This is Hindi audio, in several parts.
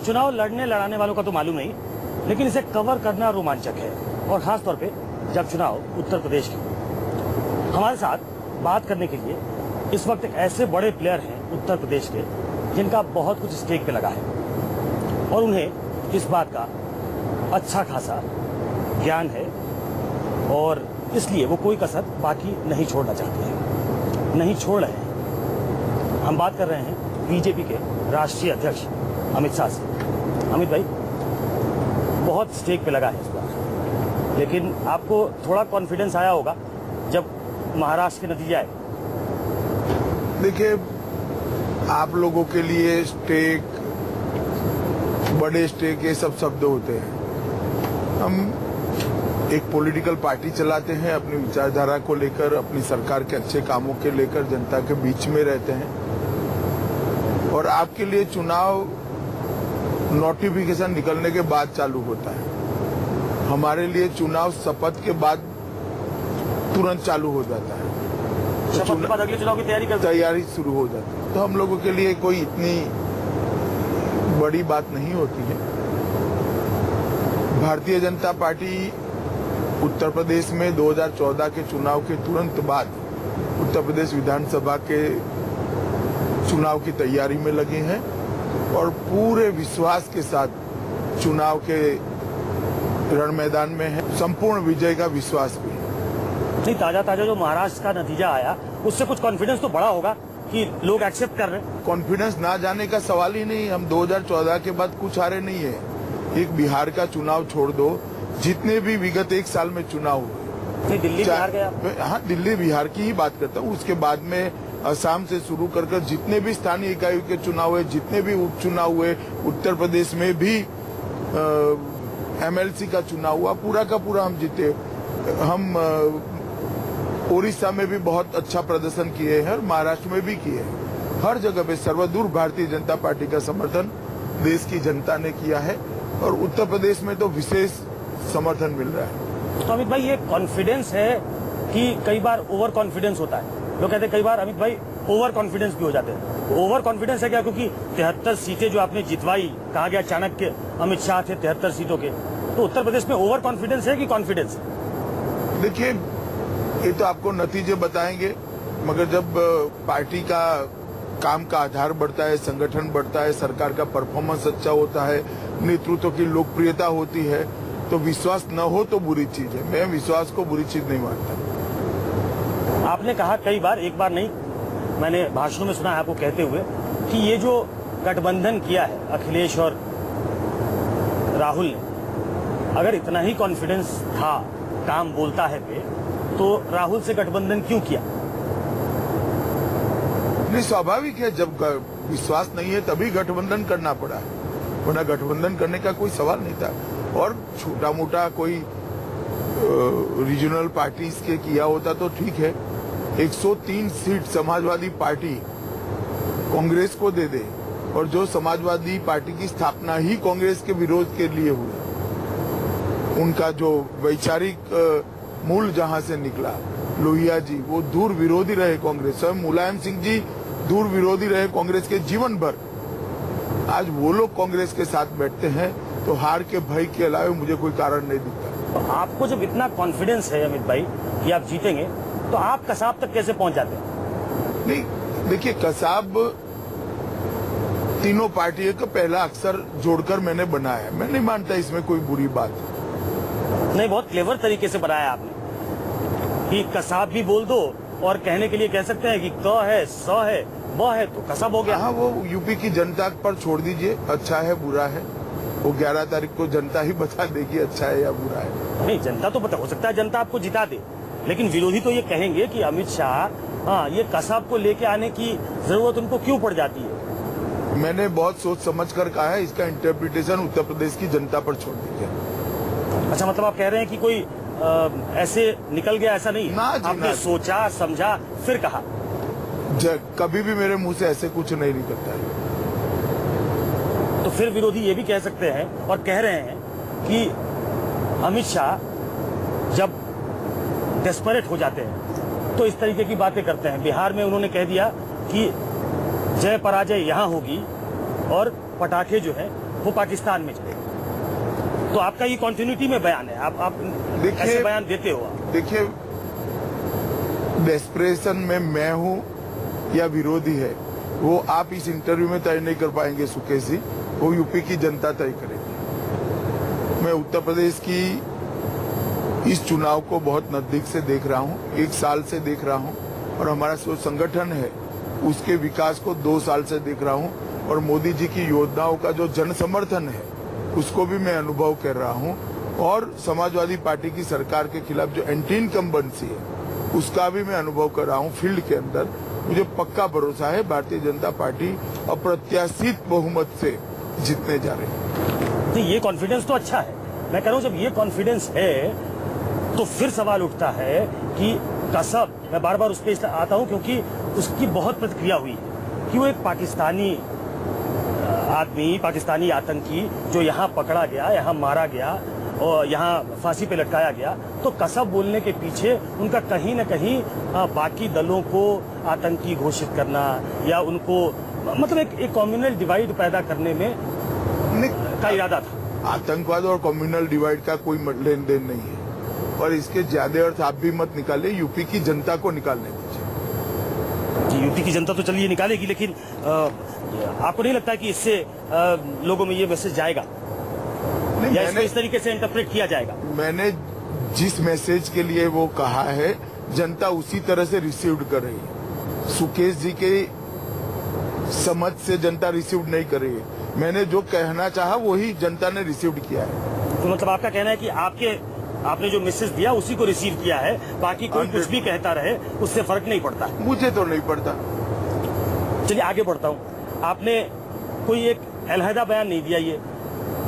चुनाव लड़ने लड़ाने वालों का तो मालूम नहीं, लेकिन इसे कवर करना रोमांचक है, और खास तौर पे जब चुनाव उत्तर प्रदेश के हो। हमारे साथ बात करने के लिए इस वक्त एक ऐसे बड़े प्लेयर हैं उत्तर प्रदेश के, जिनका बहुत कुछ स्टेक पे लगा है और उन्हें इस बात का अच्छा खासा ज्ञान है, और इसलिए वो कोई कसर बाकी नहीं छोड़ना चाहते हैं, नहीं छोड़ रहे हैं। हम बात कर रहे हैं बीजेपी के राष्ट्रीय अध्यक्ष अमित शाह से। अमित भाई, बहुत स्टेक पे लगा है इस बार, लेकिन आपको थोड़ा कॉन्फिडेंस आया होगा जब महाराष्ट्र के नतीजे आए। देखिए, आप लोगों के लिए स्टेक, बड़े स्टेक, ये सब शब्द होते हैं। हम एक पॉलिटिकल पार्टी चलाते हैं, अपनी विचारधारा को लेकर, अपनी सरकार के अच्छे कामों के लेकर जनता के बीच में रहते हैं, और आपके लिए चुनाव नोटिफिकेशन निकलने के बाद चालू होता है। हमारे लिए चुनाव शपथ के बाद तुरंत चालू हो जाता है। शपथ के बाद अगले चुनाव की तैयारी शुरू हो जाती है। तो हम लोगों के लिए कोई इतनी बड़ी बात नहीं होती है। भारतीय जनता पार्टी उत्तर प्रदेश में 2014 के चुनाव के तुरंत बाद उत्तर प्रदेश विधानसभा के चुनाव की तैयारी में लगे हैं, और पूरे विश्वास के साथ चुनाव के रण मैदान में है। संपूर्ण विजय का विश्वास भी है। नहीं, ताजा जो महाराष्ट्र का नतीजा आया, उससे कुछ कॉन्फिडेंस तो बड़ा होगा कि लोग एक्सेप्ट कर रहे हैं। कॉन्फिडेंस ना जाने का सवाल ही नहीं। हम 2014 के बाद कुछ हारे नहीं है। एक बिहार का चुनाव छोड़ दो, जितने भी विगत एक साल में चुनाव हुए, दिल्ली बिहार गया। हाँ, दिल्ली बिहार की ही बात करता हूँ। उसके बाद में असम से शुरू कर जितने भी स्थानीय इकाइयों के चुनाव हुए, जितने भी उपचुनाव हुए, उत्तर प्रदेश में भी एमएलसी का चुनाव हुआ, पूरा का पूरा हम जीते। हम उड़ीसा में भी बहुत अच्छा प्रदर्शन किए हैं और महाराष्ट्र में भी किए हैं। हर जगह पे सर्वदूर भारतीय जनता पार्टी का समर्थन देश की जनता ने किया है, और उत्तर प्रदेश में तो विशेष समर्थन मिल रहा है। तो अमित भाई, ये कॉन्फिडेंस है कि कई बार ओवर कॉन्फिडेंस होता है? लोग कहते हैं कई बार अमित भाई ओवर कॉन्फिडेंस भी हो जाते हैं। ओवर कॉन्फिडेंस है क्या? क्योंकि 73 सीटें जो आपने जितवाई, कहा गया चाणक्य अमित शाह थे 73 सीटों के, तो उत्तर प्रदेश में ओवर कॉन्फिडेंस है कि कॉन्फिडेंस है? देखिए, ये तो आपको नतीजे बताएंगे, मगर जब पार्टी का काम का आधार बढ़ता है, संगठन बढ़ता है, सरकार का परफॉर्मेंस अच्छा होता है, नेतृत्व की लोकप्रियता होती है, तो विश्वास न हो तो बुरी चीज है। मैं विश्वास को बुरी चीज नहीं मानता। आपने कहा कई बार, एक बार नहीं, मैंने भाषणों में सुना है आपको कहते हुए कि ये जो गठबंधन किया है अखिलेश और राहुल ने, अगर इतना ही कॉन्फिडेंस था, काम बोलता है पे, तो राहुल से गठबंधन क्यों किया? नहीं, स्वाभाविक है, जब विश्वास नहीं है तभी गठबंधन करना पड़ा है, वरना गठबंधन करने का कोई सवाल नहीं था। और छोटा मोटा कोई रीजनल पार्टीज के किया होता तो ठीक है। 103 सीट समाजवादी पार्टी कांग्रेस को दे दे, और जो समाजवादी पार्टी की स्थापना ही कांग्रेस के विरोध के लिए हुई, उनका जो वैचारिक मूल जहां से निकला, लोहिया जी, वो दूर विरोधी रहे कांग्रेस। स्वयं मुलायम सिंह जी दूर विरोधी रहे कांग्रेस के जीवन भर। आज वो लोग कांग्रेस के साथ बैठते हैं, तो हार के भय के अलावा मुझे कोई कारण नहीं दिखता। तो आपको जब इतना कॉन्फिडेंस है अमित भाई कि आप जीतेंगे, तो आप कसाब तक कैसे पहुंच जाते हैं? नहीं, देखिए, कसाब तीनों पार्टियों का पहला अक्षर जोड़कर मैंने बनाया। मैं नहीं मानता इसमें कोई बुरी बात। नहीं, बहुत क्लेवर तरीके से बनाया आपने कि कसाब भी बोल दो, और कहने के लिए कह सकते हैं कि क है, स है, ब है, तो कसाब हो गया। हाँ, वो यूपी की जनता पर छोड़ दीजिए, अच्छा है बुरा है, वो 11 तारीख को जनता ही बता देगी अच्छा है या बुरा है। नहीं, जनता तो पता हो सकता है जनता आपको जिता दे, लेकिन विरोधी तो ये कहेंगे कि अमित शाह, हाँ, ये कसाब को लेके आने की जरूरत उनको क्यों पड़ जाती है? मैंने बहुत सोच समझ कर कहा है, इसका इंटरप्रिटेशन उत्तर प्रदेश की जनता पर छोड़ दीजिए। अच्छा, मतलब आप कह रहे हैं कि कोई ऐसे निकल गया, ऐसा नहीं, आपने सोचा समझा फिर कहा? कभी भी मेरे मुंह से ऐसे कुछ नहीं निकलता है। तो फिर विरोधी ये भी कह सकते हैं और कह रहे हैं कि अमित शाह जब डेस्परेट हो जाते हैं तो इस तरीके की बातें करते हैं। बिहार में उन्होंने कह दिया कि जय पराजय यहाँ होगी और पटाखे जो है वो पाकिस्तान में चले। तो आपका ये कॉन्टिन्यूटी में बयान है, आप देखिए- ऐसे बयान देते हो आप। देखिए, डेस्परेशन में मैं हूं या विरोधी है वो आप इस इंटरव्यू में तय नहीं कर पाएंगे सुकेश जी, वो यूपी की जनता तय करेगी। मैं उत्तर प्रदेश की इस चुनाव को बहुत नजदीक से देख रहा हूं, 1 साल से देख रहा हूं, और हमारा जो संगठन है उसके विकास को 2 साल से देख रहा हूं, और मोदी जी की योजनाओं का जो जन समर्थन है उसको भी मैं अनुभव कर रहा हूं, और समाजवादी पार्टी की सरकार के खिलाफ जो एंटी इनकम्बेंसी है उसका भी मैं अनुभव कर रहा हूं फील्ड के अंदर। मुझे पक्का भरोसा है भारतीय जनता पार्टी अप्रत्याशित बहुमत से जीतने जा रही है। तो ये कॉन्फिडेंस तो अच्छा है, मैं कह रहा हूं जब ये कॉन्फिडेंस है तो फिर सवाल उठता है कि कसब, मैं बार बार उस पर आता हूं क्योंकि उसकी बहुत प्रतिक्रिया हुई है कि वो एक पाकिस्तानी आदमी, पाकिस्तानी आतंकी जो यहाँ पकड़ा गया, यहाँ मारा गया और यहाँ फांसी पे लटकाया गया, तो कसब बोलने के पीछे उनका कहीं न कहीं बाकी दलों को आतंकी घोषित करना या उनको मतलब एक कम्युनल डिवाइड पैदा करने में का इरादा था। आतंकवाद और कम्युनल डिवाइड का कोई लेन देन नहीं है, और इसके ज्यादा अर्थ आप भी मत निकाले, यूपी की जनता को निकालने दीजिए। यूपी की जनता तो चलिए निकालेगी, लेकिन आपको नहीं लगता कि इससे लोगों में ये मैसेज जाएगा या इसको इस तरीके से इंटरप्रेट किया जाएगा? मैंने जिस मैसेज के लिए वो कहा है जनता उसी तरह से रिसीव कर रही है। सुकेश जी के समझ से जनता रिसीव नहीं कर रही है। मैंने जो कहना चाहा वही जनता ने रिसीव किया है। तो मतलब आपका कहना है कि आपने जो मैसेज दिया उसी को रिसीव किया है, बाकी कोई कुछ भी कहता रहे उससे फर्क नहीं पड़ता? मुझे तो नहीं पड़ता। चलिए आगे बढ़ता हूँ। आपने कोई एक अलहदा बयान नहीं दिया। ये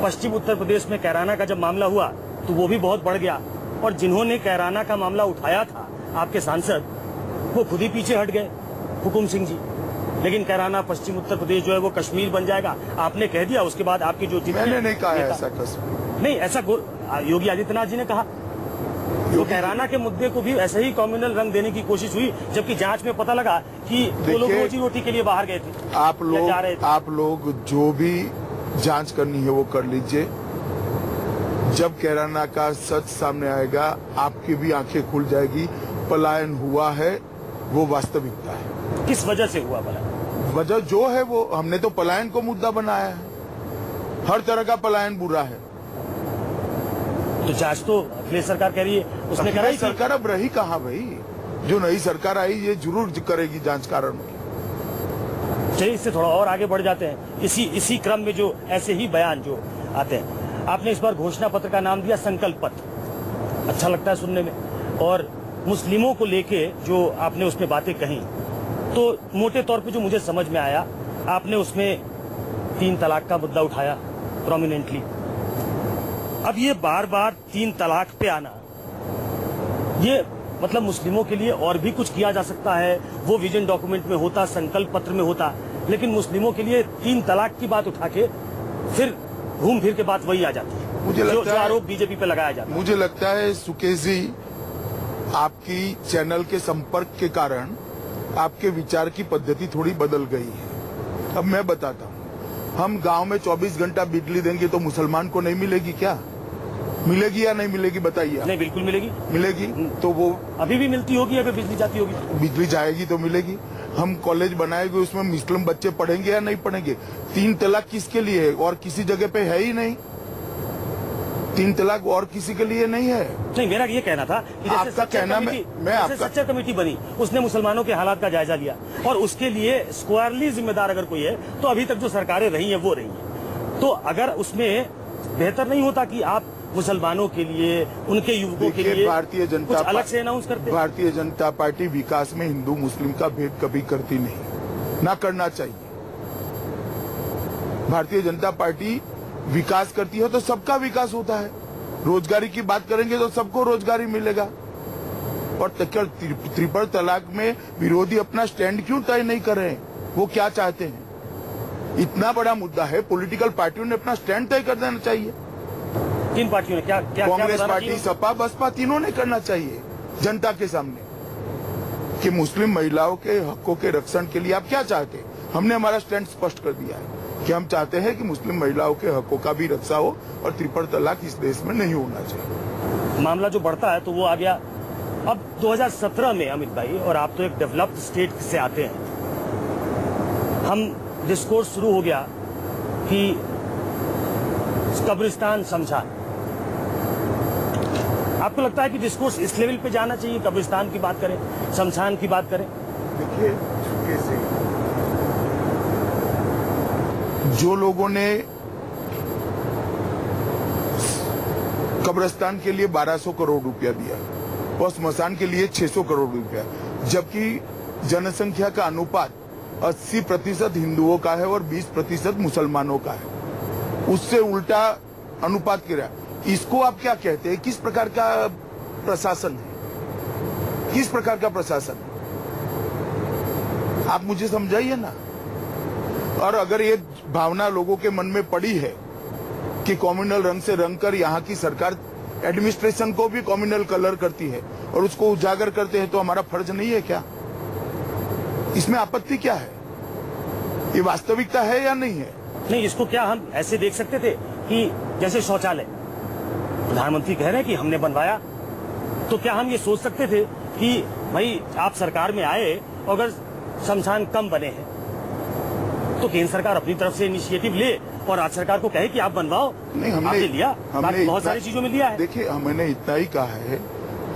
पश्चिम उत्तर प्रदेश में कैराना का जब मामला हुआ तो वो भी बहुत बढ़ गया, और जिन्होंने कैराना का मामला उठाया था आपके सांसद, वो खुद ही पीछे हट गए, हुकुम सिंह जी। लेकिन कैराना पश्चिम उत्तर प्रदेश जो है वो कश्मीर बन जाएगा, आपने कह दिया। उसके बाद आपकी जो मैंने नहीं कहा ऐसा कश्मीर नहीं, ऐसा योगी आदित्यनाथ जी ने कहा। तो कैराना के मुद्दे को भी ऐसे ही कम्युनल रंग देने की कोशिश हुई, जबकि जांच में पता लगा कि वो लोग रोजी रोटी के लिए बाहर गए थे। आप लोग जो भी जांच करनी है वो कर लीजिए। जब कैराना का सच सामने आएगा आपकी भी आंखें खुल जाएगी। पलायन हुआ है वो वास्तविकता है। किस वजह से हुआ पलायन? वजह जो है वो हमने तो पलायन को मुद्दा बनाया है। हर तरह का पलायन बुरा है। तो जांच तो अखिलेश सरकार कह रही है, उसने कराई थी। सरकार अब रही कहाँ भाई? जो नई सरकार आई ये जरूर करेगी जांच कारणों की। चलिए इससे थोड़ा और आगे बढ़ जाते हैं। इसी क्रम में जो ऐसे ही बयान जो आते हैं, आपने इस बार घोषणा पत्र का नाम दिया संकल्प पत्र। अच्छा लगता है सुनने में। और मुस्लिमों को लेके जो आपने उसमें बातें कही, तो मोटे तौर पे जो मुझे समझ में आया, आपने उसमें 3 तलाक का मुद्दा उठाया प्रोमिनेंटली। अब ये बार बार 3 तलाक पे आना, ये मतलब मुस्लिमों के लिए और भी कुछ किया जा सकता है। वो विजन डॉक्यूमेंट में होता, संकल्प पत्र में होता, लेकिन मुस्लिमों के लिए 3 तलाक की बात उठा के फिर घूम फिर के बात वही आ जाती है। मुझे लगता है आरोप बीजेपी पे लगाया जाता है। मुझे लगता है सुकेश जी, आपकी चैनल के संपर्क के कारण आपके विचार की पद्धति थोड़ी बदल गई है। अब मैं बताता हूँ, हम गांव में 24 घंटा बिजली देंगे तो मुसलमान को नहीं मिलेगी क्या? मिलेगी या नहीं मिलेगी बताइए? नहीं, बिल्कुल मिलेगी। मिलेगी। तो वो अभी भी मिलती होगी, अगर बिजली जाती होगी। बिजली जाएगी तो मिलेगी। हम कॉलेज बनाएंगे, उसमें मुस्लिम बच्चे पढ़ेंगे या नहीं पढ़ेंगे? 3 तलाक किसके लिए है? और किसी जगह पे है ही नहीं। 3 तलाक और किसी के लिए नहीं है। नहीं, मेरा ये कहना था कि जैसे आपका कहना मैं आपका सच्चा कमेटी बनी, उसने मुसलमानों के हालात का जायजा लिया, और उसके लिए स्क्वायरली जिम्मेदार अगर कोई है तो अभी तक जो सरकारें रही हैं वो रही हैं। तो अगर उसमें बेहतर नहीं होता कि आप मुसलमानों के लिए, उनके युवकों के लिए भारतीय जनता कुछ अलग से अनाउंस करते? भारतीय जनता पार्टी विकास में हिंदू मुस्लिम का भेद कभी करती नहीं, ना करना चाहिए। भारतीय जनता पार्टी विकास करती है तो सबका विकास होता है। रोजगारी की बात करेंगे तो सबको रोजगारी मिलेगा। और ट्रिपल तलाक में विरोधी अपना स्टैंड क्यों तय नहीं कर रहे हैं? वो क्या चाहते हैं? इतना बड़ा मुद्दा है, पॉलिटिकल पार्टियों ने अपना स्टैंड तय कर देना चाहिए। किन पार्टियों ने? क्या कांग्रेस पार्टी, सपा, बसपा, तीनों ने करना चाहिए जनता के सामने कि मुस्लिम महिलाओं के हकों के रक्षण के लिए आप क्या चाहते हैं। हमने हमारा स्टैंड स्पष्ट कर दिया है। कि हम चाहते हैं कि मुस्लिम महिलाओं के हकों का भी रक्षा हो और ट्रिपल तलाक इस देश में नहीं होना चाहिए। मामला जो बढ़ता है तो वो आ गया अब 2017 में अमित भाई, और आप तो एक डेवलप्ड स्टेट से आते हैं, हम डिस्कोर्स शुरू हो गया कि कब्रिस्तान शमशान। आपको लगता है कि डिस्कोर्स इस लेवल पे जाना चाहिए, कब्रिस्तान की बात करें, शमशान की बात करें? देखिए, जो लोगों ने कब्रिस्तान के लिए 1200 करोड़ रुपया दिया और स्मशान के लिए 600 करोड़ रुपया, जबकि जनसंख्या का अनुपात 80% हिंदुओं का है और 20% मुसलमानों का है, उससे उल्टा अनुपात गिरा। इसको आप क्या कहते हैं? किस प्रकार का प्रशासन है? किस प्रकार का प्रशासन है? आप मुझे समझाइए ना। और अगर ये भावना लोगों के मन में पड़ी है कि कम्युनल रंग से रंगकर यहाँ की सरकार एडमिनिस्ट्रेशन को भी कम्युनल कलर करती है और उसको उजागर करते हैं, तो हमारा फर्ज नहीं है क्या? इसमें आपत्ति क्या है? ये वास्तविकता है या नहीं है? नहीं, इसको क्या हम ऐसे देख सकते थे कि जैसे शौचालय प्रधानमंत्री कह रहे हैं कि हमने बनवाया, तो क्या हम ये सोच सकते थे कि भाई आप सरकार में आए और अगर शमशान कम बने हैं तो केंद्र सरकार अपनी तरफ से इनिशिएटिव ले और राज्य सरकार को कहे कि आप बनवाओ? नहीं, हमने लिया, बहुत सारी चीजों में लिया है। देखिए, हमने इतना ही कहा है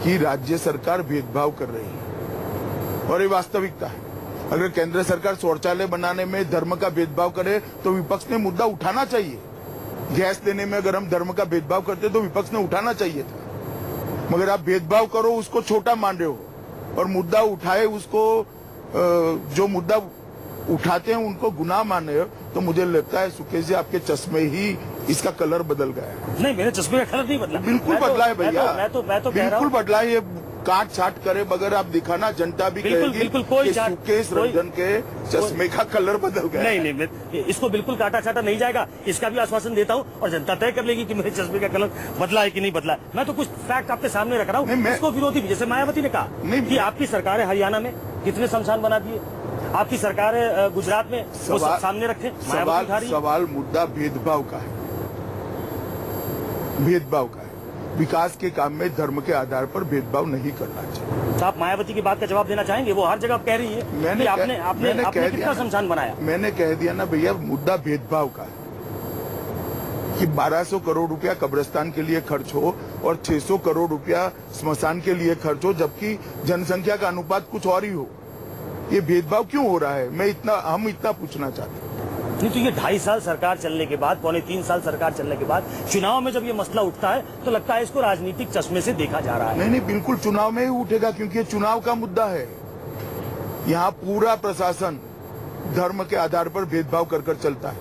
कि राज्य सरकार भेदभाव कर रही है और ये वास्तविकता है। अगर केंद्र सरकार शौचालय बनाने में धर्म का भेदभाव करे तो विपक्ष ने मुद्दा उठाना चाहिए। गैस देने में अगर हम धर्म का भेदभाव करते तो विपक्ष ने उठाना चाहिए था, मगर आप भेदभाव करो उसको छोटा मान रहे हो और मुद्दा उठाए उसको जो मुद्दा उठाते हैं उनको गुनाह मान रहे हो। तो मुझे लगता है सुकेश जी, आपके चश्मे ही इसका कलर बदल गया है। नहीं, मेरे चश्मे का कलर नहीं बदला। बिल्कुल बदला है भैया, मैं तो कह रहा बिल्कुल हूं। बदला है। ये काट छाट करे बगैर आप दिखाना, जनता भी कहेगी बिल्कुल कोई कि सुकेश रंजन के चश्मे का कलर बदल गया। नहीं, इसको बिल्कुल काटा छाटा नहीं जाएगा, इसका भी आश्वासन देता हूँ और जनता तय कर लेगी कि मेरे चश्मे का कलर बदला है कि नहीं बदला। मैं तो कुछ फैक्ट आपके सामने रख रहा हूँ। इसको विरोधी भी, जैसे मायावती ने कहा कि आपकी सरकार है हरियाणा में कितने शमशान बना दिए, आपकी सरकार है गुजरात में, वो सामने रखे। सवाल मुद्दा भेदभाव का है, भेदभाव का है। विकास के काम में धर्म के आधार पर भेदभाव नहीं करना चाहिए। तो आप मायावती की बात का जवाब देना चाहेंगे? वो हर जगह कह रही है कि आपने कितना शमशान बनाया। मैंने कह दिया ना भैया, मुद्दा भेदभाव का है कि 1200 करोड़ रुपया कब्रिस्तान के लिए खर्च हो और 600 करोड़ रुपया स्मशान के लिए खर्च हो, जबकि जनसंख्या का अनुपात कुछ और ही हो। ये भेदभाव क्यों हो रहा है? हम इतना पूछना चाहते हैं। नहीं तो ये 2.5 साल सरकार चलने के बाद, 2.25 साल सरकार चलने के बाद चुनाव में जब ये मसला उठता है तो लगता है इसको राजनीतिक चश्मे से देखा जा रहा है। नहीं, बिल्कुल चुनाव में ही उठेगा, क्योंकि ये चुनाव का मुद्दा है। यहाँ पूरा प्रशासन धर्म के आधार पर भेदभाव कर चलता है।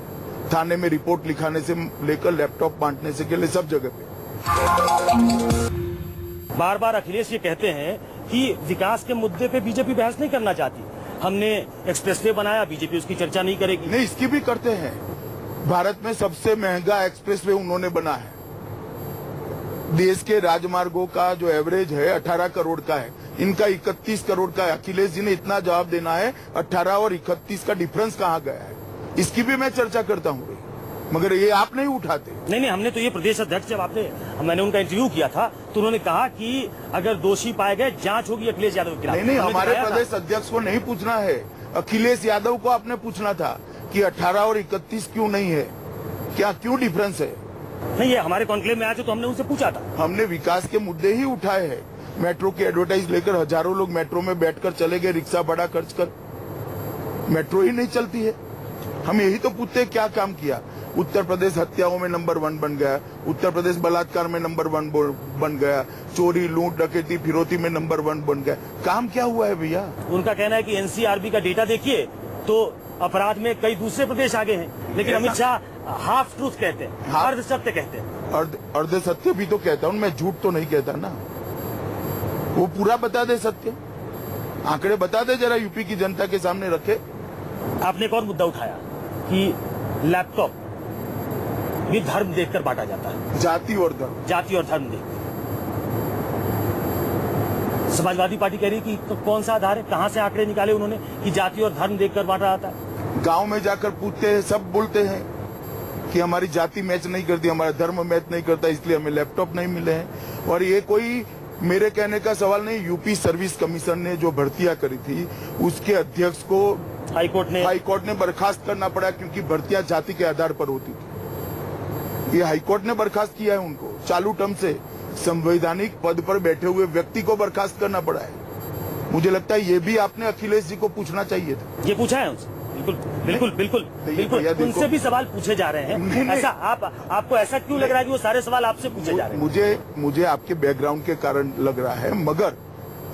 थाने में रिपोर्ट लिखाने से लेकर लैपटॉप बांटने से लेकर सब जगह पे। बार बार अखिलेश ये कहते हैं कि विकास के मुद्दे पे बीजेपी बहस नहीं करना चाहती। हमने एक्सप्रेसवे बनाया, बीजेपी उसकी चर्चा नहीं करेगी। नहीं, इसकी भी करते हैं। भारत में सबसे महंगा एक्सप्रेसवे उन्होंने बना है। देश के राजमार्गों का जो एवरेज है 18 करोड़ का है, इनका 31 करोड़ का है। अखिलेश जी ने इतना जवाब देना है, 18 और 31 का डिफरेंस कहाँ गया है, इसकी भी मैं चर्चा करता हूँ, मगर ये आप नहीं उठाते। नहीं, हमने तो ये प्रदेश अध्यक्ष, जब मैंने उनका इंटरव्यू किया था तो उन्होंने कहा कि अगर दोषी पाए गए जांच होगी अखिलेश यादव के खिलाफ। नहीं, हमारे प्रदेश अध्यक्ष को नहीं पूछना है, अखिलेश यादव को आपने पूछना था कि 18 और 31 क्यों नहीं है, क्यों डिफरेंस है? नहीं, ये हमारे कॉन्क्लेव में आए थे तो हमने उनसे पूछा था। हमने विकास के मुद्दे ही उठाए हैं। मेट्रो की एडवर्टाइज लेकर हजारों लोग मेट्रो में बैठकर चले गए, रिक्शा बड़ा खर्च कर, मेट्रो ही नहीं चलती है। हम यही तो पूछते हैं क्या काम किया। उत्तर प्रदेश हत्याओं में नंबर 1 बन गया, उत्तर प्रदेश बलात्कार में नंबर 1 बन गया, चोरी लूट डकैती फिरौती में नंबर 1 बन गया। काम क्या हुआ है भैया? उनका कहना है कि एनसीआरबी का डेटा देखिए तो अपराध में कई दूसरे प्रदेश आगे हैं, लेकिन अमित शाह हाफ ट्रूथ कहते हैं, अर्ध सत्य कहते हैं। अर्ध सत्य भी तो कहता हूँ मैं, झूठ तो नहीं कहता ना। वो पूरा बता दे, सत्य आंकड़े बता दे जरा, यूपी की जनता के सामने रखे। आपने एक और मुद्दा उठाया कि लैपटॉप भी धर्म देखकर बांटा जाता है, जाति और धर्म देख। समाजवादी पार्टी कह रही है कि कौन सा आधार है, कहां से आंकड़े निकाले उन्होंने कि जाति और धर्म देखकर बांटा जाता है? गांव में जाकर पूछते हैं, सब बोलते हैं कि हमारी जाति मैच नहीं करती, हमारा धर्म मैच नहीं करता, इसलिए हमें लैपटॉप नहीं मिले हैं। और ये कोई मेरे कहने का सवाल नहीं, यूपी सर्विस कमीशन ने जो भर्तियां करी थी उसके अध्यक्ष को हाईकोर्ट ने बर्खास्त करना पड़ा, क्योंकि भर्तियां जाति के आधार पर होती थी। ये हाईकोर्ट ने बर्खास्त किया है उनको, चालू टर्म से संवैधानिक पद पर बैठे हुए व्यक्ति को बर्खास्त करना पड़ा है। मुझे लगता है ये भी आपने अखिलेश जी को पूछना चाहिए था। ये पूछा है उनसे, बिल्कुल उनसे भी सवाल पूछे जा रहे हैं। ऐसा आपको ऐसा क्यों लग रहा है कि वो सारे सवाल आपसे पूछे जा रहे हैं? मुझे आपके बैकग्राउंड के कारण लग रहा है, मगर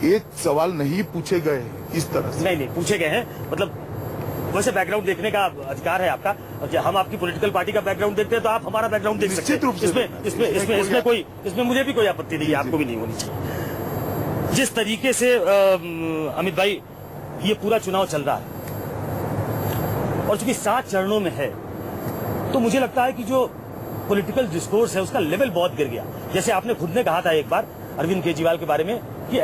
एक सवाल नहीं पूछे गए इस तरह से। नहीं पूछे गए हैं, मतलब वैसे बैकग्राउंड देखने का अधिकार है आपका, और हम आपकी पॉलिटिकल पार्टी का बैकग्राउंड देखते हैं तो आप हमारा बैकग्राउंड देख सकते हैं। इसमें मुझे भी कोई आपत्ति नहीं है, आपको भी नहीं होनी चाहिए। जिस तरीके से अमित भाई ये पूरा चुनाव चल रहा है और चूंकि 7 चरणों में है, तो मुझे लगता है कि जो पॉलिटिकल डिस्कोर्स है उसका लेवल बहुत गिर गया। जैसे आपने खुद ने कहा था एक बार अरविंद केजरीवाल के बारे में कि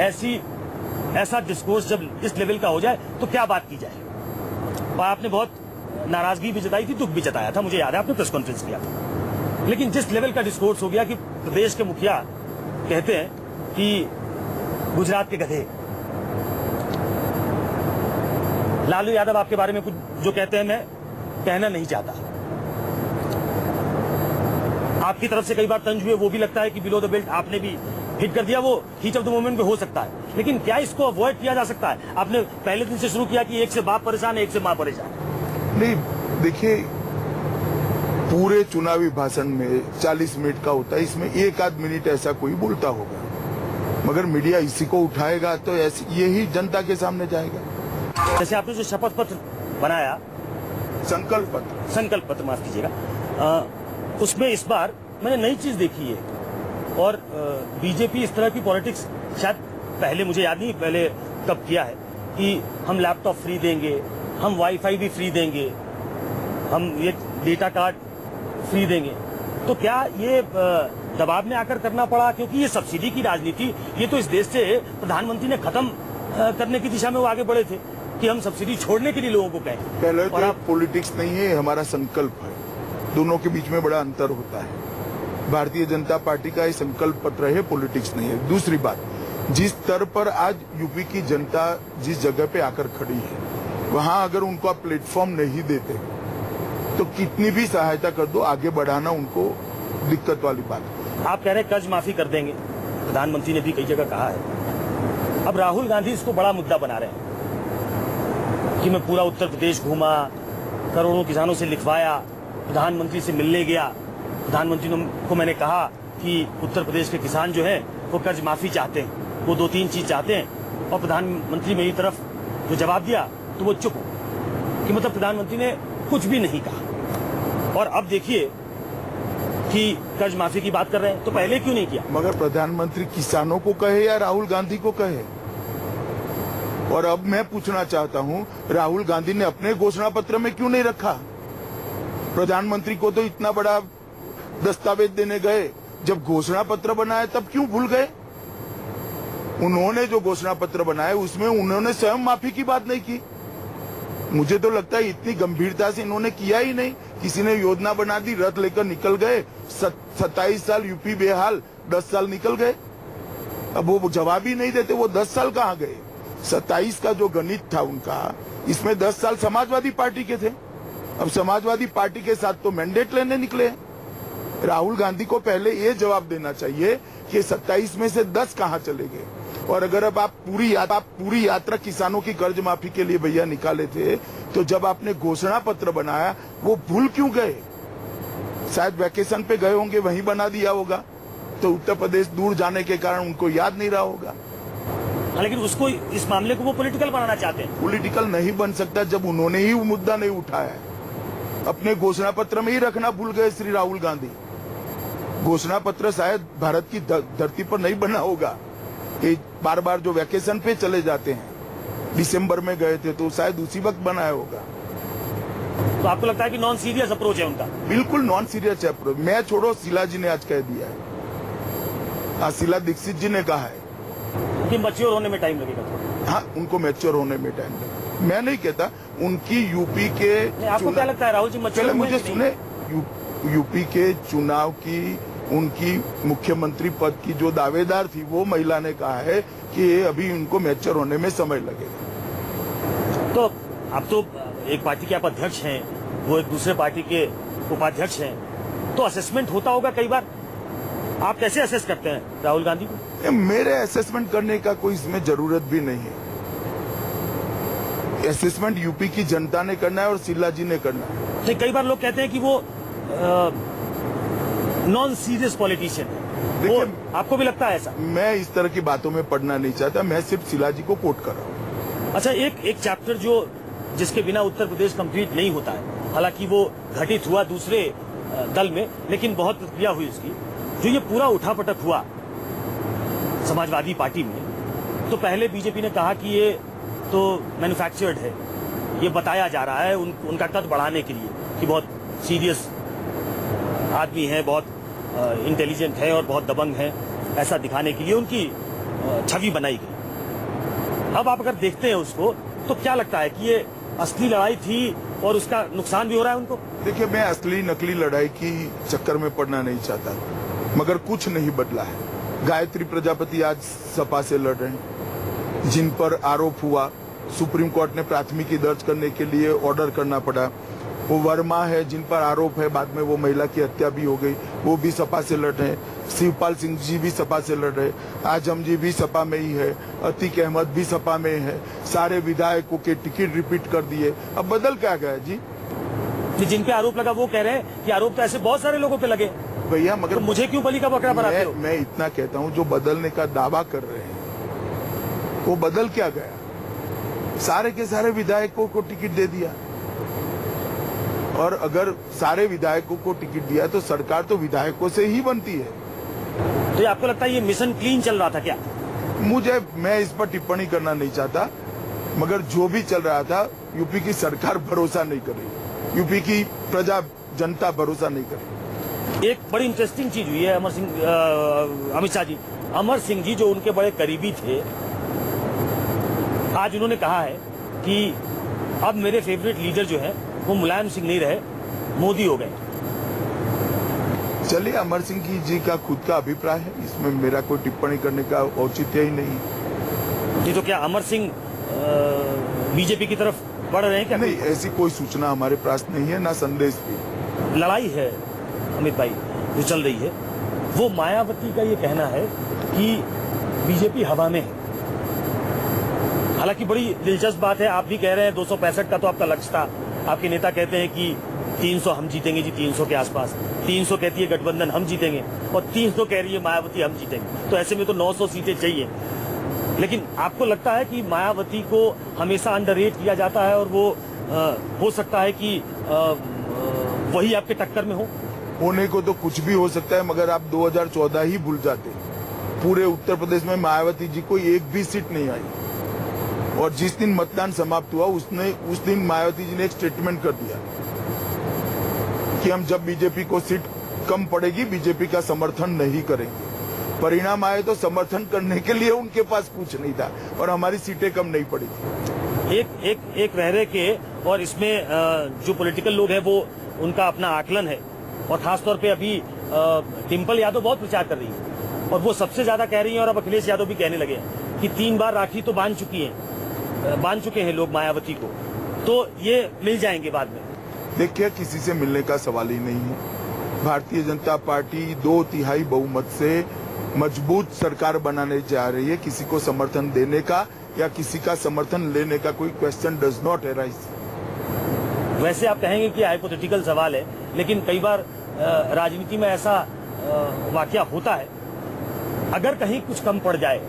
ऐसा डिस्कोर्स जब इस लेवल का हो जाए तो क्या बात की जाए, और आपने बहुत नाराजगी भी जताई थी, दुख भी जताया था, मुझे याद है आपने प्रेस कॉन्फ्रेंस किया था। लेकिन जिस लेवल का डिस्कोर्स हो गया कि प्रदेश के मुखिया कहते हैं कि गुजरात के गधे, लालू यादव आपके बारे में कुछ जो कहते हैं मैं कहना नहीं चाहता, आपकी तरफ से कई बार तंज हुए, वो भी लगता है कि बिलो द बेल्ट आपने भी हिट कर दिया, वो हीट ऑफ द मोमेंट पे हो सकता है। लेकिन क्या इसको अवॉइड किया जा सकता है? आपने पहले दिन से शुरू किया कि एक से बाप परेशान है, एक से मां परेशान। नहीं, देखिए पूरे चुनावी भाषण में 40 मिनट का होता है, इसमें 1 मिनट ऐसा कोई बोलता होगा, मगर मीडिया इसी को उठाएगा तो यही जनता के सामने जाएगा। जैसे आपने जो शपथ पत्र बनाया, संकल्प पत्र माफ कीजिएगा, उसमें इस बार मैंने नई चीज देखी है, और बीजेपी इस तरह की पॉलिटिक्स शायद पहले, मुझे याद नहीं पहले कब किया है, कि हम लैपटॉप फ्री देंगे, हम वाईफाई भी फ्री देंगे, हम ये डेटा कार्ड फ्री देंगे। तो क्या ये दबाव में आकर करना पड़ा? क्योंकि ये सब्सिडी की राजनीति, ये तो इस देश से प्रधानमंत्री ने खत्म करने की दिशा में वो आगे बढ़े थे कि हम सब्सिडी छोड़ने के लिए लोगों को कहें। पहले तो पॉलिटिक्स नहीं है, हमारा संकल्प है, दोनों के बीच में बड़ा अंतर होता है। भारतीय जनता पार्टी का ये संकल्प पत्र है, पॉलिटिक्स नहीं है। दूसरी बात, जिस स्तर पर आज यूपी की जनता जिस जगह पे आकर खड़ी है, वहां अगर उनको आप प्लेटफॉर्म नहीं देते तो कितनी भी सहायता कर दो, आगे बढ़ाना उनको दिक्कत वाली बात है। आप कह रहे हैं कर्ज माफी कर देंगे, प्रधानमंत्री ने भी कई जगह कहा है। अब राहुल गांधी इसको बड़ा मुद्दा बना रहे हैं कि मैं पूरा उत्तर प्रदेश घूमा, करोड़ों किसानों से लिखवाया, प्रधानमंत्री से मिलने गया, प्रधानमंत्री को मैंने कहा कि उत्तर प्रदेश के किसान जो हैं वो कर्ज माफी चाहते हैं, वो 2-3 चीज चाहते हैं, और प्रधानमंत्री मेरी तरफ जो जवाब दिया तो वो चुप हो, कि मतलब प्रधानमंत्री ने कुछ भी नहीं कहा। और अब देखिए कि कर्ज माफी की बात कर रहे हैं, तो पहले क्यों नहीं किया? मगर प्रधानमंत्री किसानों को कहे या राहुल गांधी को कहे? और अब मैं पूछना चाहता हूं, राहुल गांधी ने अपने घोषणा पत्र में क्यों नहीं रखा? प्रधानमंत्री को तो इतना बड़ा दस्तावेज देने गए, जब घोषणा पत्र बनाया तब क्यों भूल गए? उन्होंने जो घोषणा पत्र बनाया उसमें उन्होंने स्वयं माफी की बात नहीं की। मुझे तो लगता है इतनी गंभीरता से इन्होंने किया ही नहीं। किसी ने योजना बना दी, रथ लेकर निकल गए, 27 साल यूपी बेहाल, 10 साल निकल गए। अब वो जवाब ही नहीं देते, वो 10 साल कहाँ गए? 27 का जो गणित था उनका, इसमें 10 साल समाजवादी पार्टी के थे। अब समाजवादी पार्टी के साथ तो मैंडेट लेने निकले। राहुल गांधी को पहले ये जवाब देना चाहिए कि 27 में से 10 कहाँ चले गए। और अगर अब आप पूरी यात्रा किसानों की कर्ज माफी के लिए भैया निकाले थे, तो जब आपने घोषणा पत्र बनाया वो भूल क्यों गए? शायद वैकेशन पे गए होंगे, वहीं बना दिया होगा, तो उत्तर प्रदेश दूर जाने के कारण उनको याद नहीं रहा होगा। लेकिन उसको, इस मामले को वो पॉलिटिकल बनाना चाहते हैं। पॉलिटिकल नहीं बन सकता जब उन्होंने ही वो मुद्दा नहीं उठाया है। अपने घोषणा पत्र में ही रखना भूल गए श्री राहुल गांधी। घोषणा पत्र शायद भारत की धरती पर नहीं बना होगा। ये बार बार जो वैकेशन पे चले जाते हैं, दिसंबर में गए थे तो शायद उसी वक्त बनाया होगा। तो आपको लगता है कि नॉन सीरियस अप्रोच है उनका? बिल्कुल नॉन सीरियस अप्रोच। मैं छोड़ो, शीला जी ने आज कह दिया है, शीला दीक्षित जी ने कहा है कि मैच्योर होने में टाइम लगेगा। हाँ, उनको मैच्योर होने में टाइम लगेगा। मैं नहीं कहता, उनकी यूपी के आपको क्या लगता है राहुल जी मच्छर पहले हुए मुझे कि नहीं? सुने, यूपी के चुनाव की उनकी मुख्यमंत्री पद की जो दावेदार थी वो महिला ने कहा है कि अभी उनको मैच्योर होने में समय लगेगा। तो आप तो एक पार्टी के आप अध्यक्ष हैं, वो एक दूसरे पार्टी के उपाध्यक्ष हैं, तो असेसमेंट होता होगा कई बार। आप कैसे असेस करते हैं राहुल गांधी को? मेरे असेसमेंट करने का कोई इसमें जरूरत भी नहीं है। असेसमेंट यूपी की जनता ने करना है और शीला जी ने करना है। तो कई बार लोग कहते हैं कि वो नॉन सीरियस पॉलिटिशियन है, देखिए, आपको भी लगता है ऐसा? मैं इस तरह की बातों में पढ़ना नहीं चाहता, मैं सिर्फ शीला जी को कोट कर रहा हूँ। अच्छा, एक चैप्टर जो जिसके बिना उत्तर प्रदेश कंप्लीट नहीं होता है, हालांकि वो घटित हुआ दूसरे दल में, लेकिन बहुत प्रतिक्रिया हुई उसकी, जो ये पूरा उठापटक हुआ समाजवादी पार्टी में, तो पहले बीजेपी ने कहा कि ये तो मैन्युफैक्चर्ड है, ये बताया जा रहा है उनका कद बढ़ाने के लिए कि बहुत सीरियस आदमी है, बहुत इंटेलिजेंट है और बहुत दबंग है, ऐसा दिखाने के लिए उनकी छवि बनाई गई। अब आप अगर देखते हैं उसको तो क्या लगता है कि ये असली लड़ाई थी और उसका नुकसान भी हो रहा है उनको? देखिए, मैं असली नकली लड़ाई की चक्कर में पड़ना नहीं चाहता, मगर कुछ नहीं बदला है। गायत्री प्रजापति आज सपा से लड़ रहे हैं, जिन पर आरोप हुआ, सुप्रीम कोर्ट ने प्राथमिकी दर्ज करने के लिए ऑर्डर करना पड़ा। वो वर्मा है, जिन पर आरोप है, बाद में वो महिला की हत्या भी हो गई, वो भी सपा से लड़ रहे हैं। शिवपाल सिंह जी भी सपा से लड़ रहे हैं, आजम जी भी सपा में ही है, अतीक अहमद भी सपा में है। सारे विधायकों के टिकट रिपीट कर दिए। अब बदल क्या गया जी? जिन पे आरोप लगा वो कह रहे हैं कि आरोप तो ऐसे बहुत सारे लोगों पे लगे भैया, मगर तो मुझे क्यों बलि का बकरा बनाते हो? मैं इतना कहता हूँ, जो बदलने का दावा कर रहे हैं वो बदल क्या गया? सारे के सारे विधायकों को टिकट दे दिया, और अगर सारे विधायकों को टिकट दिया तो सरकार तो विधायकों से ही बनती है। तो ये आपको लगता है ये मिशन क्लीन चल रहा था क्या? मैं इस पर टिप्पणी करना नहीं चाहता, मगर जो भी चल रहा था, यूपी की सरकार भरोसा नहीं कर रही, यूपी की प्रजा जनता भरोसा नहीं कर रही। एक बड़ी इंटरेस्टिंग चीज हुई है अमित शाह जी, अमर सिंह जी जो उनके बड़े करीबी थे, आज उन्होंने कहा है कि अब मेरे फेवरेट लीडर जो है वो मुलायम सिंह नहीं रहे, मोदी हो गए। चलिए, अमर सिंह जी का खुद का अभिप्राय है, इसमें मेरा कोई टिप्पणी करने का औचित्य ही नहीं। जी, तो क्या अमर सिंह बीजेपी की तरफ बढ़ रहे हैं क्या? नहीं, ऐसी कोई सूचना हमारे पास नहीं है, ना संदेश भी। लड़ाई है अमित भाई जो चल रही है, वो मायावती का ये कहना है कि बीजेपी हवा में है। हालांकि बड़ी दिलचस्प बात है, आप भी कह रहे हैं 265 का तो आपका लक्ष्य था, आपके नेता कहते हैं कि 300 हम जीतेंगे जी, 300 के आसपास। 300 कहती है गठबंधन हम जीतेंगे, और 300 कह रही है मायावती हम जीतेंगे, तो ऐसे में तो 900 सीटें चाहिए। लेकिन आपको लगता है कि मायावती को हमेशा अंडररेट किया जाता है और वो हो सकता है कि वही आपके टक्कर में हो? होने को तो कुछ भी हो सकता है, मगर आप 2014 ही भूल जाते। पूरे उत्तर प्रदेश में मायावती जी को एक भी सीट नहीं आई, और जिस दिन मतदान समाप्त हुआ उस दिन मायावती जी ने एक स्टेटमेंट कर दिया कि हम जब बीजेपी को सीट कम पड़ेगी बीजेपी का समर्थन नहीं करेंगे। परिणाम आए तो समर्थन करने के लिए उनके पास कुछ नहीं था, और हमारी सीटें कम नहीं पड़ी थी। एक रह रहे के, और इसमें जो पॉलिटिकल लोग हैं वो उनका अपना आकलन है, और खासतौर पे अभी डिम्पल यादव बहुत प्रचार कर रही है, और वो सबसे ज्यादा कह रही है, और अब अखिलेश यादव भी कहने लगे हैं कि 3 बार राखी तो बांध चुके हैं लोग मायावती को, तो ये मिल जाएंगे बाद में। देखिए, किसी से मिलने का सवाल ही नहीं है। भारतीय जनता पार्टी 2/3 बहुमत से मजबूत सरकार बनाने जा रही है। किसी को समर्थन देने का या किसी का समर्थन लेने का कोई क्वेश्चन डज नॉट अराइज। वैसे आप कहेंगे कि हाइपोथेटिकल सवाल है, लेकिन कई बार राजनीति में ऐसा वाकया होता है, अगर कहीं कुछ कम पड़ जाए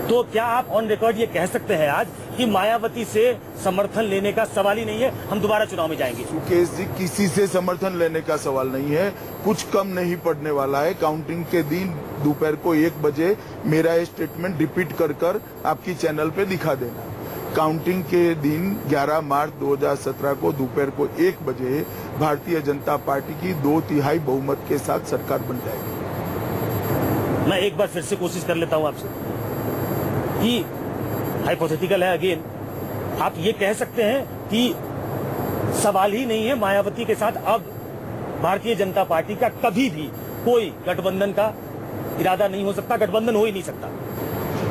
तो क्या आप ऑन रिकॉर्ड ये कह सकते हैं आज कि मायावती से समर्थन लेने का सवाल ही नहीं है, हम दोबारा चुनाव में जाएंगे? सुकेश जी, किसी से समर्थन लेने का सवाल नहीं है, कुछ कम नहीं पड़ने वाला है। काउंटिंग के दिन दोपहर को 1 बजे मेरा ये स्टेटमेंट रिपीट कर आपकी चैनल पे दिखा देना। काउंटिंग के दिन 11 मार्च 2017 को दोपहर को 1 बजे भारतीय जनता पार्टी की 2/3 बहुमत के साथ सरकार बन जाएगी। मैं एक बार फिर से कोशिश कर लेता हूं आपसे कि हाइपोथेटिकल है अगेन, आप ये कह सकते हैं कि सवाल ही नहीं है मायावती के साथ अब भारतीय जनता पार्टी का कभी भी कोई गठबंधन का इरादा नहीं हो सकता, गठबंधन हो ही नहीं सकता।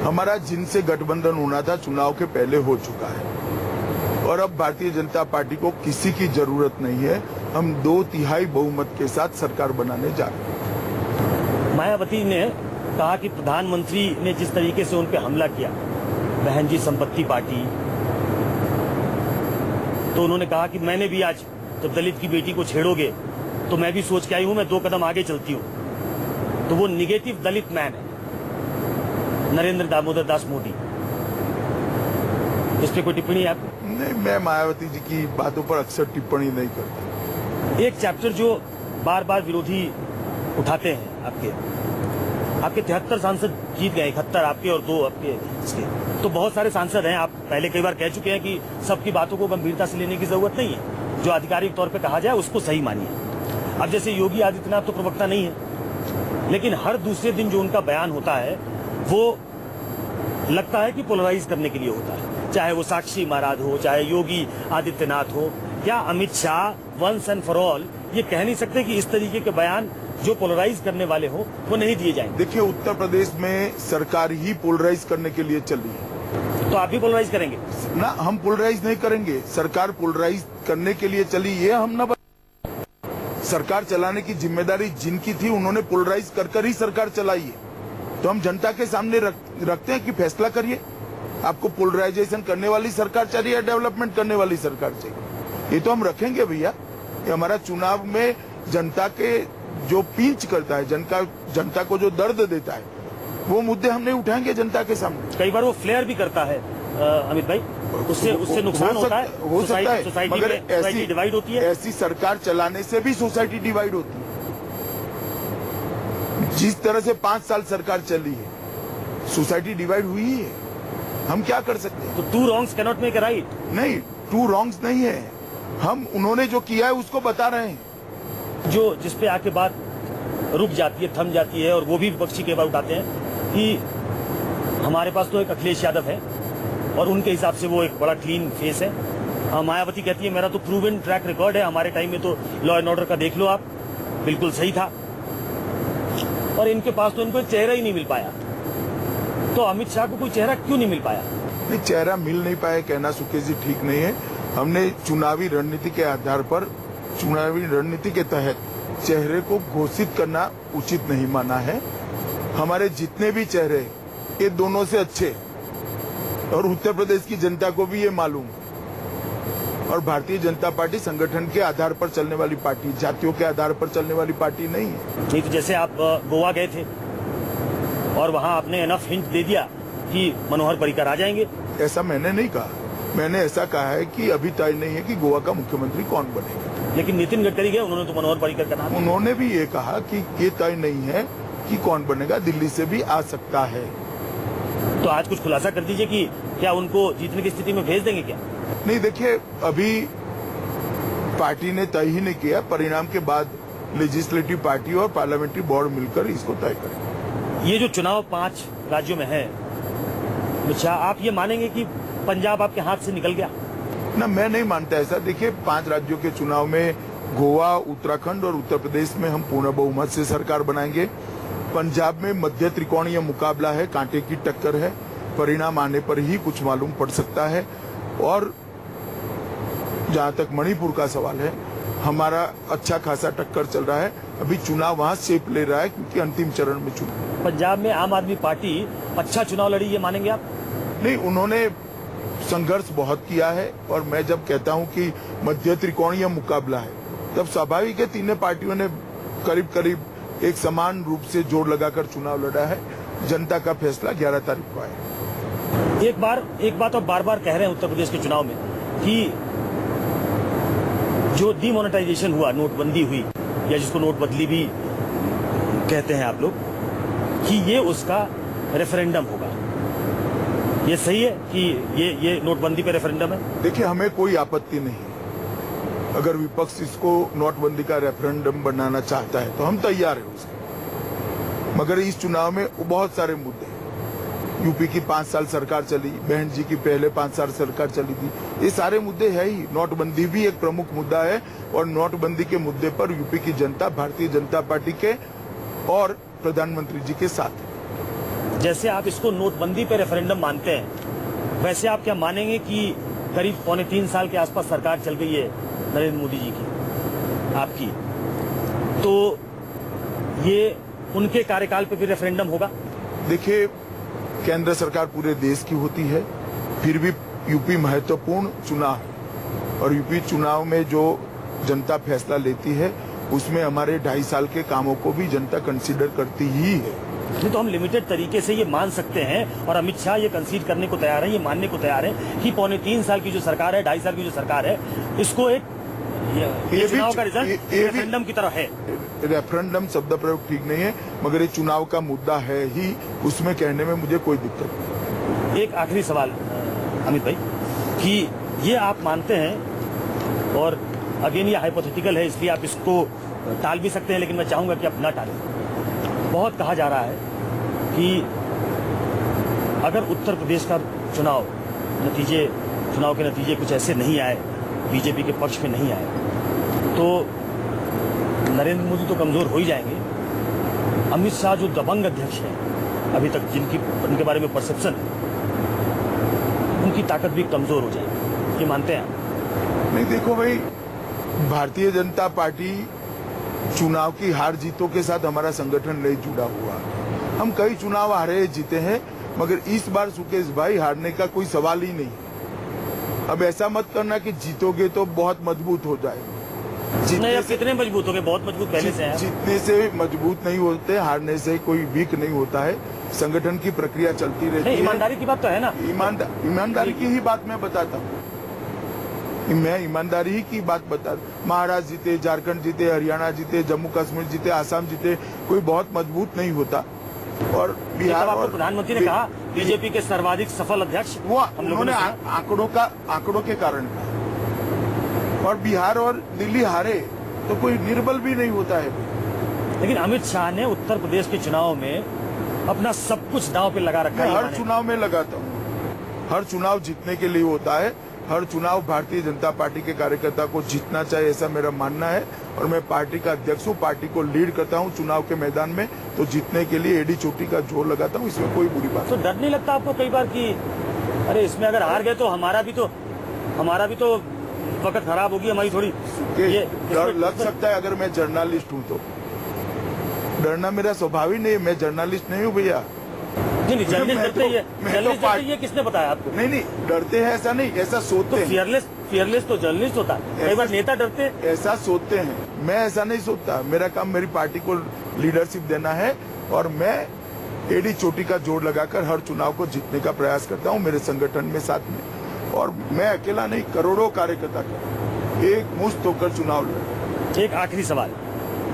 हमारा जिनसे गठबंधन होना था चुनाव के पहले हो चुका है और अब भारतीय जनता पार्टी को किसी की जरूरत नहीं है। हम 2/3 बहुमत के साथ सरकार बनाने जा रहे हैं। मायावती ने कहा कि प्रधानमंत्री ने जिस तरीके से उन पर हमला किया, बहन जी संपत्ति पार्टी, तो उन्होंने कहा कि मैंने भी आज जब दलित की बेटी को छेड़ोगे तो मैं भी सोच के आई हूं, मैं 2 कदम आगे चलती हूं। तो वो निगेटिव दलित मैन है नरेंद्र दामोदर दास मोदी। इस पे कोई टिप्पणी है आपको? नहीं, मैं मायावती जी की बातों पर अक्सर टिप्पणी नहीं करता। एक चैप्टर जो बार बार विरोधी उठाते हैं, आपके 73 सांसद जीत गए, 71 आपके और 2 आपके इसके, तो बहुत सारे सांसद हैं। आप पहले कई बार कह चुके हैं कि सबकी बातों को गंभीरता से लेने की जरूरत नहीं है, जो आधिकारिक तौर पे कहा जाए उसको सही मानिए। अब जैसे योगी आदित्यनाथ तो प्रवक्ता नहीं है, लेकिन हर दूसरे दिन जो उनका बयान होता है वो लगता है कि पोलराइज करने के लिए होता है, चाहे वो साक्षी महाराज हो, चाहे योगी आदित्यनाथ हो। क्या Amit Shah once and for all ये कह नहीं सकते कि इस तरीके के बयान जो पोलराइज करने वाले हो वो नहीं दिए जाएंगे? देखिए, उत्तर प्रदेश में सरकार ही पोलराइज करने के लिए चली है, तो आप भी पोलराइज करेंगे ना? हम पोलराइज नहीं करेंगे, सरकार पोलराइज करने के लिए चली, ये हम ना। सरकार चलाने की जिम्मेदारी जिनकी थी उन्होंने पोलराइज कर ही सरकार चलाई है। तो हम जनता के सामने रखते हैं कि फैसला करिए, आपको पोलराइजेशन करने वाली सरकार चाहिए या डेवलपमेंट करने वाली सरकार चाहिए। ये तो हम रखेंगे भैया। ये हमारा चुनाव में जनता के जो पिंच करता है, जनता को जो दर्द देता है, वो मुद्दे हम नहीं उठाएंगे जनता के सामने। कई बार वो फ्लेयर भी करता है अमित भाई, उससे नुकसान होता है, हो सकता है, मगर सोसाइटी डिवाइड होती है। ऐसी सरकार चलाने से भी सोसाइटी डिवाइड होती है। जिस तरह से 5 साल सरकार चली है, सोसाइटी डिवाइड हुई है। हम क्या कर सकते हैं? तो 2 wrongs cannot make a right। नहीं, 2 wrongs नहीं है, हम उन्होंने जो किया है उसको बता रहे हैं। जो जिसपे आके बात रुक जाती है, थम जाती है, और वो भी विपक्षी के बार उठाते हैं कि हमारे पास तो एक अखिलेश यादव है और उनके हिसाब से वो एक बड़ा क्लीन फेस है। मायावती कहती है मेरा तो प्रूवन ट्रैक रिकॉर्ड है, हमारे टाइम में तो लॉ एंड ऑर्डर का देख लो आप, बिल्कुल सही था। और इनके पास तो इनको एक चेहरा ही नहीं मिल पाया। तो अमित शाह को कोई चेहरा क्यों नहीं मिल पाया? नहीं, चेहरा मिल नहीं पाया कहना सुकेश जी ठीक नहीं है। हमने चुनावी रणनीति के आधार पर, चुनावी रणनीति के तहत चेहरे को घोषित करना उचित नहीं माना है। हमारे जितने भी चेहरे ये दोनों से अच्छे, और उत्तर प्रदेश की जनता को भी ये मालूम। और भारतीय जनता पार्टी संगठन के आधार पर चलने वाली पार्टी, जातियों के आधार पर चलने वाली पार्टी नहीं है। नहीं तो जैसे आप गोवा गए थे और वहां आपने एनफ हिंट दे दिया कि मनोहर पर्रिकर आ जाएंगे। ऐसा मैंने नहीं कहा। मैंने ऐसा कहा है कि अभी तय नहीं है कि गोवा का मुख्यमंत्री कौन बनेगा। लेकिन नितिन गडकरी गए, उन्होंने तो मनोहर पर्रिकर का नाम, उन्होंने भी ये कहा कि ये तय नहीं है कि कौन बनेगा, दिल्ली से भी आ सकता है। तो आज कुछ खुलासा कर दीजिए कि क्या उनको जीतने की स्थिति में भेज देंगे क्या? नहीं, देखिए, अभी पार्टी ने तय ही नहीं किया। परिणाम के बाद लेजिस्लेटिव पार्टी और पार्लियामेंट्री बोर्ड मिलकर इसको तय करेंगे। ये जो चुनाव 5 राज्यों में है, अच्छा आप ये मानेंगे कि पंजाब आपके हाथ से निकल गया? ना, मैं नहीं मानता ऐसा। देखिए, 5 राज्यों के चुनाव में गोवा, उत्तराखंड और उत्तर प्रदेश में हम पूर्ण बहुमत से सरकार बनाएंगे। पंजाब में मध्य त्रिकोणीय मुकाबला है, कांटे की टक्कर है। परिणाम आने पर ही कुछ मालूम पड़ सकता है। और जहां तक मणिपुर का सवाल है, हमारा अच्छा खासा टक्कर चल रहा है। अभी चुनाव वहां शेप ले रहा है क्योंकि अंतिम चरण में चुनाव। पंजाब में आम आदमी पार्टी अच्छा चुनाव लड़ी, ये मानेंगे आप? नहीं, उन्होंने संघर्ष बहुत किया है। और मैं जब कहता हूं कि मध्य त्रिकोणीय मुकाबला है, तब स्वाभाविक है तीनों पार्टियों ने करीब करीब एक समान रूप से जोर लगाकर चुनाव लड़ा है। जनता का फैसला 11 तारीख को आएगा। एक बात आप बार बार कह रहे हैं उत्तर प्रदेश के चुनाव में कि जो डीमोनेटाइजेशन हुआ, नोटबंदी हुई, या जिसको नोटबदली भी कहते हैं आप लोग, कि ये उसका रेफरेंडम होगा। ये सही है कि ये नोटबंदी पे रेफरेंडम है? देखिए, हमें कोई आपत्ति नहीं है। अगर विपक्ष इसको नोटबंदी का रेफरेंडम बनाना चाहता है तो हम तैयार हैं उसके। मगर इस चुनाव में बहुत सारे मुद्दे हैं। यूपी की 5 साल सरकार चली, बहन जी की पहले 5 साल सरकार चली थी। ये सारे मुद्दे है ही। नोटबंदी भी एक प्रमुख मुद्दा है और नोटबंदी के मुद्दे पर यूपी की जनता भारतीय जनता पार्टी के और प्रधानमंत्री जी के साथ है। जैसे आप इसको नोटबंदी पे रेफरेंडम मानते हैं, वैसे आप क्या मानेंगे कि करीब 3.25 साल के आसपास सरकार चल गई है नरेंद्र मोदी जी की, आपकी, तो ये उनके कार्यकाल पे भी रेफरेंडम होगा? देखिए, केंद्र सरकार पूरे देश की होती है, फिर भी यूपी महत्वपूर्ण चुनाव है और यूपी चुनाव में जो जनता फैसला लेती है उसमें हमारे 2.5 साल के कामों को भी जनता कंसीडर करती ही है। नहीं तो हम लिमिटेड तरीके से ये मान सकते हैं और अमित शाह ये कंसीड करने को तैयार है, ये मानने को तैयार है कि 3.25 साल की जो सरकार है, 2.5 साल की जो सरकार है, इसको एक ये चुनाव का रिजल्ट रेफरेंडम की तरह है। रेफरेंडम शब्द प्रयोग ठीक नहीं है, मगर ये चुनाव का मुद्दा है ही, उसमें कहने में मुझे कोई दिक्कत नहीं। एक आखिरी सवाल अमित भाई, कि ये आप मानते हैं, और अगेन ये हाइपोथेटिकल है इसलिए आप इसको टाल भी सकते हैं, लेकिन मैं चाहूंगा कि आप ना टालें। बहुत कहा जा रहा है कि अगर उत्तर प्रदेश का चुनाव के नतीजे कुछ ऐसे नहीं आए, बीजेपी के पक्ष में नहीं आए, तो नरेंद्र मोदी तो कमजोर हो ही जाएंगे। अमित शाह जो दबंग अध्यक्ष हैं अभी तक, उनके बारे में परसेप्शन है, उनकी ताकत भी कमजोर हो जाएगी, ये मानते हैं आप? नहीं, देखो भाई, भारतीय जनता पार्टी चुनाव की हार जीतों के साथ हमारा संगठन नहीं जुड़ा हुआ। हम कई चुनाव हारे जीते हैं, मगर इस बार सुकेश भाई हारने का कोई सवाल ही नहीं। अब ऐसा मत करना कि जीतोगे तो बहुत मजबूत हो जाएगा। कितने मजबूत हो गए? बहुत मजबूत पहले से हैं। जीतने से मजबूत नहीं होते, हारने से कोई वीक नहीं होता है। संगठन की प्रक्रिया चलती रहती है। ईमानदारी की बात तो है ना? ईमानदारी की ही बात मैं बताता हूँ। मैं ईमानदारी ही की बात बता। महाराष्ट्र जीते, झारखंड जीते, हरियाणा जीते, जम्मू कश्मीर जीते, आसाम जीते, कोई बहुत मजबूत नहीं होता। और बिहार, आपको प्रधानमंत्री ने कहा बीजेपी के सर्वाधिक सफल अध्यक्ष, वो उन्होंने आंकड़ों के कारण कहा। और बिहार और दिल्ली हारे तो कोई निर्बल भी नहीं होता है। लेकिन अमित शाह ने उत्तर प्रदेश के चुनाव में अपना सब कुछ दांव पे लगा रखा है। हर चुनाव में लगाता हूँ। हर चुनाव जीतने के लिए होता है। हर चुनाव भारतीय जनता पार्टी के कार्यकर्ता को जीतना चाहिए, ऐसा मेरा मानना है। और मैं पार्टी का अध्यक्ष हूँ, पार्टी को लीड करता हूँ चुनाव के मैदान में, तो जीतने के लिए एडी चोटी का जोर लगाता हूँ, इसमें कोई बुरी बात। तो डर नहीं लगता आपको कई बार कि अरे इसमें अगर हार गए तो हमारा भी तो वक्त खराब होगी, हमारी थोड़ी डर लग सकता है। अगर मैं जर्नलिस्ट हूँ तो डरना मेरा स्वभाव ही नहीं है। मैं जर्नलिस्ट नहीं हूँ भैया। नहीं, जर्नलिस्ट डरते ही है। जर्नलिस्ट डरते ही है, किसने बताया आपको? नहीं, डरते हैं ऐसा नहीं, ऐसा सोचते हैं। फियरलेस तो जर्नलिस्ट होता है। कई बार नेता डरते हैं, ऐसा सोचते हैं। मैं ऐसा नहीं सोचता। मेरा काम मेरी पार्टी को लीडरशिप देना है और मैं एडी चोटी का जोर लगाकर हर चुनाव को जीतने का प्रयास करता हूँ, मेरे संगठन में साथ में। और मैं अकेला नहीं, करोड़ों कार्यकर्ता एक मुश्त होकर चुनाव लड़े। एक आखिरी सवाल,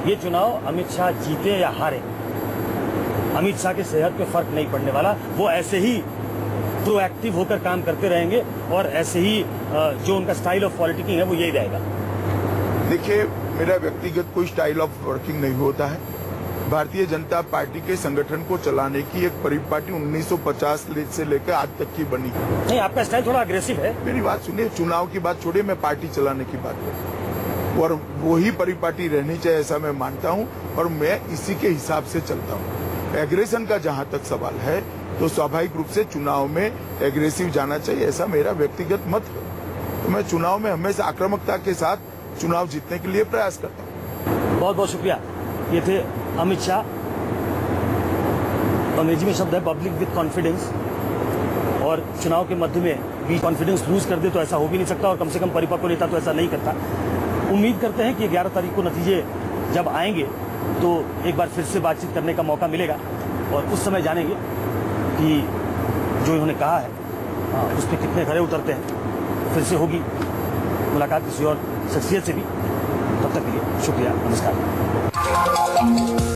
ये चुनाव अमित शाह जीते या हारे, अमित शाह के सेहत पे फर्क नहीं पड़ने वाला। वो ऐसे ही प्रोएक्टिव होकर काम करते रहेंगे और ऐसे ही जो उनका स्टाइल ऑफ पॉलिटिकिंग है वो यही रहेगा। देखिए, मेरा व्यक्तिगत कोई स्टाइल ऑफ वर्किंग नहीं होता है। भारतीय जनता पार्टी के संगठन को चलाने की एक परिपाटी 1950 से लेकर आज तक की बनी। नहीं, आपका स्टाइल थोड़ा अग्रेसिव है। मेरी बात सुनिए, चुनाव की बात छोड़िए, मैं पार्टी चलाने की बात करूँ, और वही परिपाटी रहनी चाहिए ऐसा मैं मानता हूँ, और मैं इसी के हिसाब से चलता हूँ। एग्रेशन का जहां तक सवाल है तो स्वाभाविक रूप से चुनाव में एग्रेसिव जाना चाहिए, ऐसा मेरा व्यक्तिगत मत है। तो मैं चुनाव में हमेशा आक्रामकता के साथ चुनाव जीतने के लिए प्रयास करता हूँ। बहुत बहुत शुक्रिया। ये थे अमित शाह। अंग्रेजी में शब्द है पब्लिक विद कॉन्फिडेंस, और चुनाव के मध्य में भी कॉन्फिडेंस लूज कर दे तो ऐसा हो भी नहीं सकता, और कम से कम परिपक्व नेता तो ऐसा नहीं करता। उम्मीद करते हैं कि 11 तारीख को नतीजे जब आएंगे तो एक बार फिर से बातचीत करने का मौका मिलेगा, और उस समय जानेंगे कि जो इन्होंने कहा है उस पर कितने खरे उतरते हैं। फिर से होगी मुलाकात किसी और शख्सियत से भी। तब तक के लिए शुक्रिया, नमस्कार।